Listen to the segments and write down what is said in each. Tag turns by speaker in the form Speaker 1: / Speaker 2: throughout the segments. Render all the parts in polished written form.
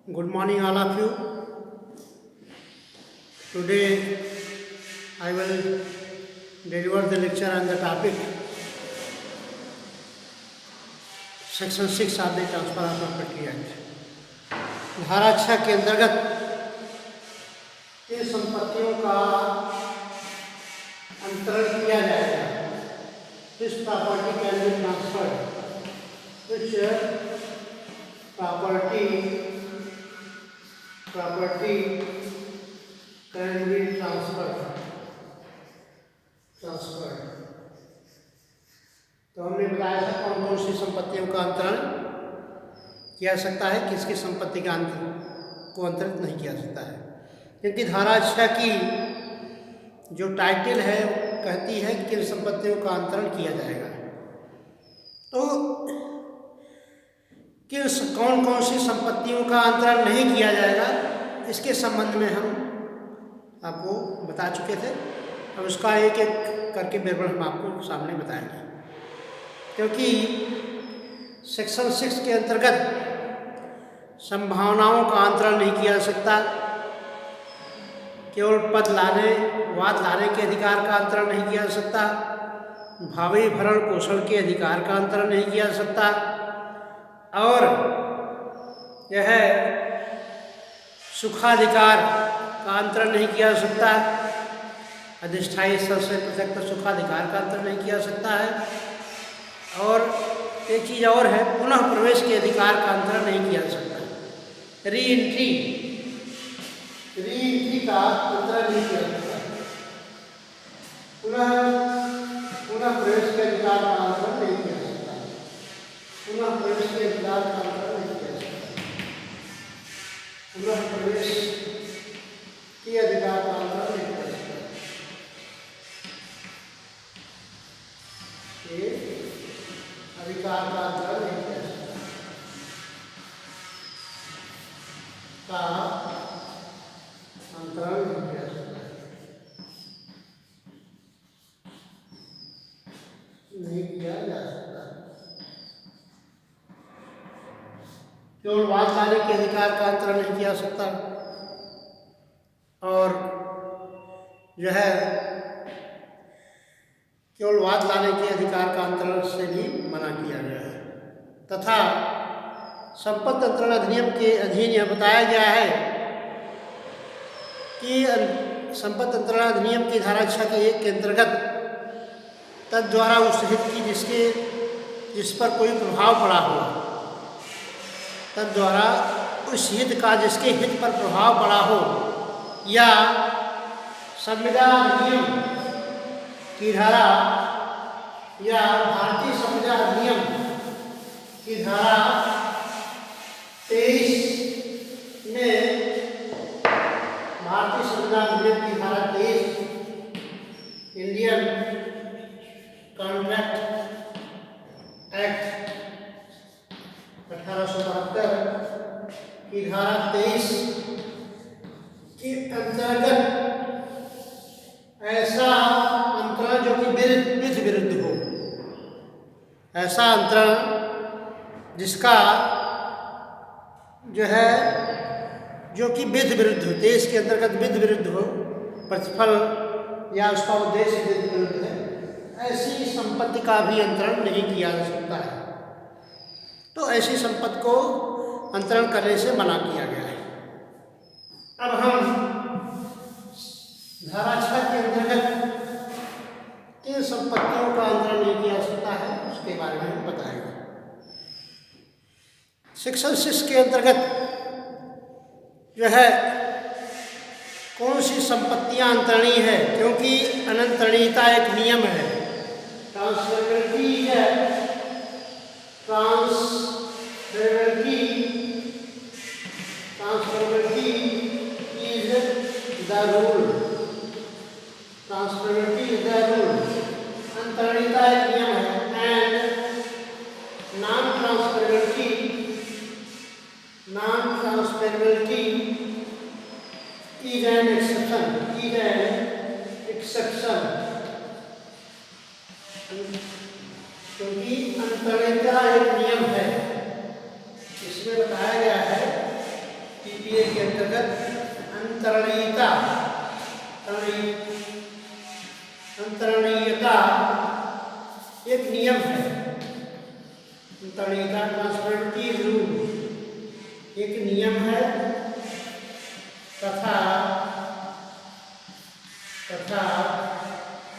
Speaker 1: Good morning, all of you. Today, I will deliver the lecture on the topic Section 6 of the Transfer of Property Act. धारा 6 के अंतर्गत किन संपत्तियों का अंतरण किया जाएगा? This property can be transferred. Which property can be transferred. तो हमने बताया था कौन कौन सी संपत्तियों का अंतरण किया सकता है, किसकी संपत्ति का को अंतरित नहीं किया सकता है, क्योंकि धारा 6 की जो टाइटल है कहती है कि किन संपत्तियों का अंतरण किया जाएगा। तो कौन कौन सी संपत्तियों का अंतरण नहीं किया जाएगा, इसके संबंध में हम आपको बता चुके थे। अब उसका एक एक करके विवरण हम आपको सामने बताएंगे, क्योंकि सेक्शन 6 के अंतर्गत संभावनाओं का अंतरण नहीं किया जा सकता, केवल वाद लाने के अधिकार का अंतरण नहीं किया जा सकता, भावी भरण पोषण के अधिकार का अंतरण नहीं किया जा सकता, और यह सुखाधिकार का अंतरण नहीं किया जा सकता, अधिष्ठायी स्तर से पृथक सुखाधिकार का अंतरण नहीं किया जा सकता है, और एक चीज़ और है, पुनः प्रवेश के अधिकार का अंतरण नहीं किया जा सकता। री एंट्री का अंतरण नहीं किया जा सकता। पुनः प्रवेश के अधिकार का अंतरण नहीं किया जा सकता। पुनः प्रवेश के अधिकार का अंतरण नहीं किया जा सकता। पुनः प्रवेश के अधिकार का अंतरण नहीं किया जा सकता। अधिकार का अंतरण नहीं किया जा सकता। अंतरण नहीं किया जा सकता। नहीं किया जा सकता। केवल वाद लाने के अधिकार का अंतरण नहीं किया जा सकता, और जो है केवल वाद लाने के अधिकार का अंतरण से भी मना किया गया है। तथा संपत्ति अंतरण अधिनियम के अधीन यह बताया गया है कि संपत्ति अंतरण अधिनियम की धारा 6 के 1 के अंतर्गत तद द्वारा उस हित की जिस पर कोई प्रभाव पड़ा हो, तद द्वारा उस हित का जिसके हित पर प्रभाव पड़ा हो, या संविधान अधिनियम की धारा या भारतीय संविधान अधिनियम की धारा 23 में, भारतीय संविधान अधिनियम की धारा 23 इंडियन कॉन्ट्रैक्ट एक्ट 1872 की धारा 23 के अंतर्गत ऐसा अंतरण जो कि विध विरुद्ध हो, ऐसा अंतरण जिसका जो है जो कि विध विरुद्ध हो, देश के अंतर्गत विध विरुद्ध हो, प्रतिफल या उसका उद्देश्य विध विरुद्ध है, ऐसी संपत्ति का भी अंतरण नहीं किया जा सकता है। तो ऐसी संपत्ति को अंतरण करने से मना किया गया है। अब हम धारा 6 के अंतर्गत किन संपत्तियों का अंतरण नहीं किया जा सकता है उसके बारे में हम बताएंगे। सेक्शन 6 के अंतर्गत जो है कौन सी संपत्तियां अंतरणीय है, क्योंकि अनंतरणीयता एक नियम है। ट्रांसफरेबिलिटी है, transferability is the rule. Transferability is the rule. अंतरणीयता एक नियम है, and non transferability is an exception, क्योंकि अंतरणीयता एक नियम है। इसमें बताया गया है ए के अंतर्गत अंतरणीयता एक नियम है। अंतरणीयता ट्रांसपेरेंटी रूल एक नियम है तथा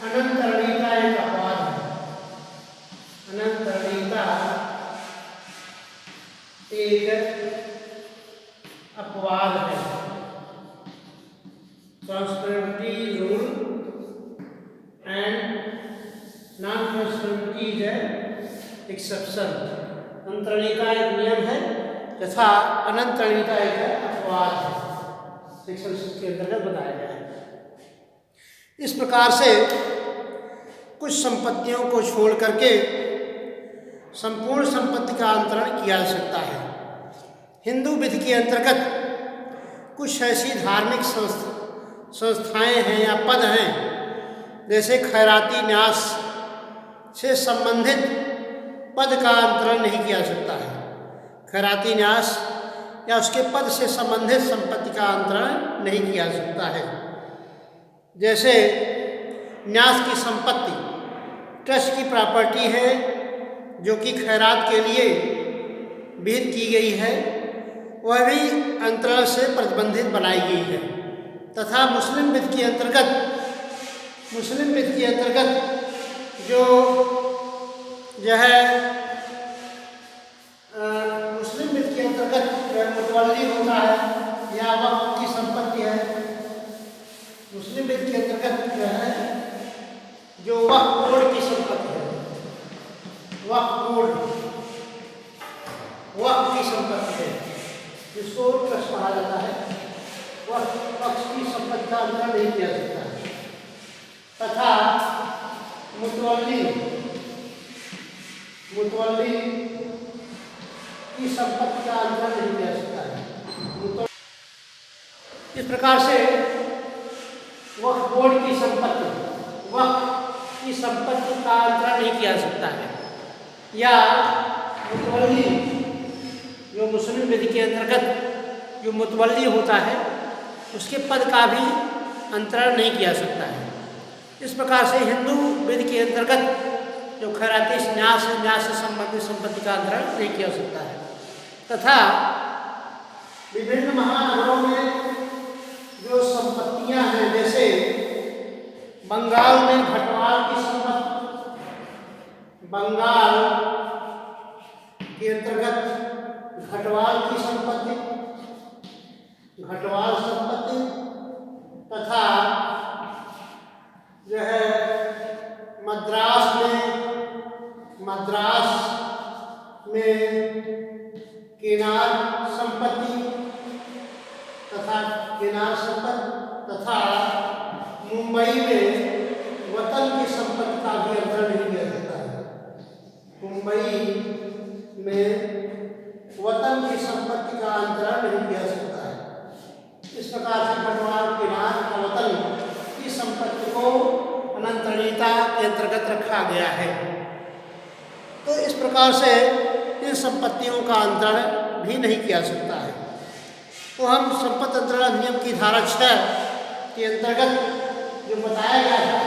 Speaker 1: अनंतरणीयता एक अपवाद है। अनंतरणीयता एक अपवाद है। Transferability rule and non transferability is exception. अंतरणीयता एक नियम है तथा अनंतरणीयता एक अपवाद है। सेक्शन 6 के अंतर्गत बताया गया है। इस प्रकार से कुछ संपत्तियों को छोड़ करके संपूर्ण संपत्ति का अंतरण किया जा सकता है। हिंदू विधि के अंतर्गत कुछ ऐसी धार्मिक संस्थाएं हैं या पद हैं जैसे खैराती न्यास से संबंधित पद का अंतरण नहीं किया जा सकता है। खैराती न्यास या उसके पद से संबंधित संपत्ति का अंतरण नहीं किया जा सकता है। जैसे न्यास की संपत्ति ट्रस्ट की प्रॉपर्टी है जो कि खैरात के लिए विहित की गई है, वह भी अंतरण से प्रतिबंधित बनाई गई है। तथा मुस्लिम विधि के अंतर्गत जो है मुस्लिम विधि के अंतर्गत मुतवल्ली होता है या वक्फ की संपत्ति है। मुस्लिम विधि के अंतर्गत जो है जो वक्फ बोर्ड की संपत्ति है, वक्फ की संपत्ति है जिसको ट्रस्ट कहा जाता है, वक्फ की संपत्ति का अंतरण नहीं किया सकता है। तथा मुतवल्ली की संपत्ति का अंतरण नहीं किया सकता है। इस प्रकार से वक्फ बोर्ड की संपत्ति का अंतरण नहीं किया जा सकता है। या मुतवल्ली जो मुस्लिम विधि के अंतर्गत जो मुतवल्ली होता है उसके पद का भी अंतरण नहीं किया जा सकता है। इस प्रकार से हिंदू विधि के अंतर्गत जो खैराती न्यास से संबंधित संपत्ति का अंतरण नहीं किया जा सकता है। तथा विभिन्न महानगरों में जो संपत्तियां हैं जैसे बंगाल में घटवाल की संपत्ति, बंगाल के अंतर्गत घटवाल संपत्ति तथा जो है मद्रास में केनार संपत्ति तथा मुंबई में वतन की संपत्ति का भी अंतरण नहीं किया जाता है। मुंबई में वतन की संपत्ति का अंतरण नहीं किया सकता है। इस प्रकार से घटवाल केनार और वतन की संपत्ति को अनंतरणीयता के अंतर्गत रखा गया है। तो इस प्रकार से इन संपत्तियों का अंतरण भी नहीं किया सकता है। तो हम संपत्ति अंतरण अधिनियम की धारा 6 के अंतर्गत जो बताया गया है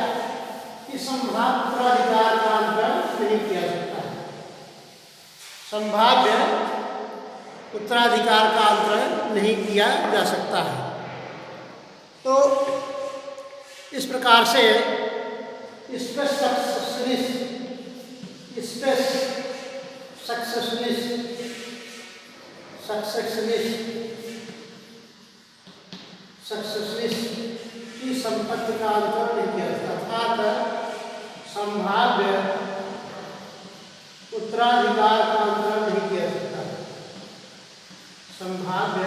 Speaker 1: कि संभाव्य उत्तराधिकार का अंतरण नहीं किया सकता है। संभाव्य उत्तराधिकार का अंतरण नहीं किया जा सकता है। तो इस प्रकार से सक्सेसनिस्ट की संपत्ति का अंतरण नहीं किया जाता, अर्थात संभाव्य उत्तराधिकार का अंतरण नहीं किया सकता। संभाव्य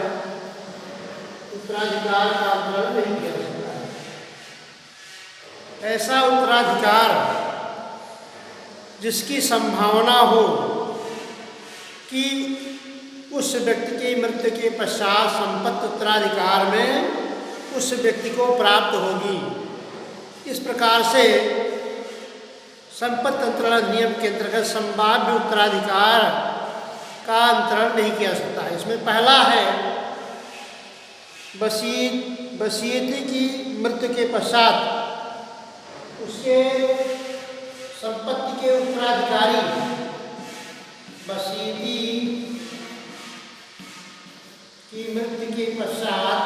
Speaker 1: उत्तराधिकार का अंतरण नहीं किया सकता है। ऐसा उत्तराधिकार जिसकी संभावना हो कि उस व्यक्ति की मृत्यु के पश्चात संपत्ति उत्तराधिकार में उस व्यक्ति को प्राप्त होगी। इस प्रकार से संपत्ति अंतरण अधिनियम के अंतर्गत संभाव्य उत्तराधिकार का अंतरण नहीं किया सकता है। इसमें पहला है वसीयती की मृत्यु के पश्चात उसके संपत्ति के उत्तराधिकारी वसीयती की मृत्यु के पश्चात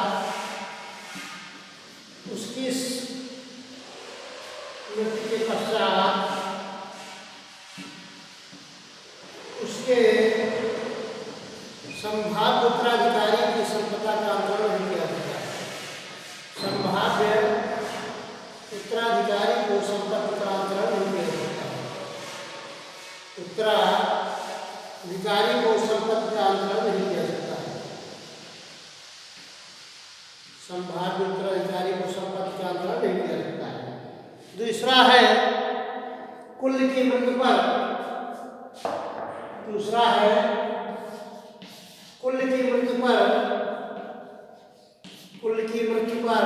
Speaker 1: उसकी मृत्यु के पश्चात उसके संभाव्य उत्तराधिकारी की संपदा का अंतरण नहीं किया जाता है। संभाव्य उत्तराधिकारी को संपत्ति का अंतरण नहीं किया जाता है। उत्तराधिकारी को संपत्ति का अंतरण नहीं किया जाता है। संभाव्य उत्तराधिकारी को संपत्ति का अंतरण नहीं किया जाता है। दूसरा है कुल की मृत्यु पर। दूसरा है कुल की मृत्यु पर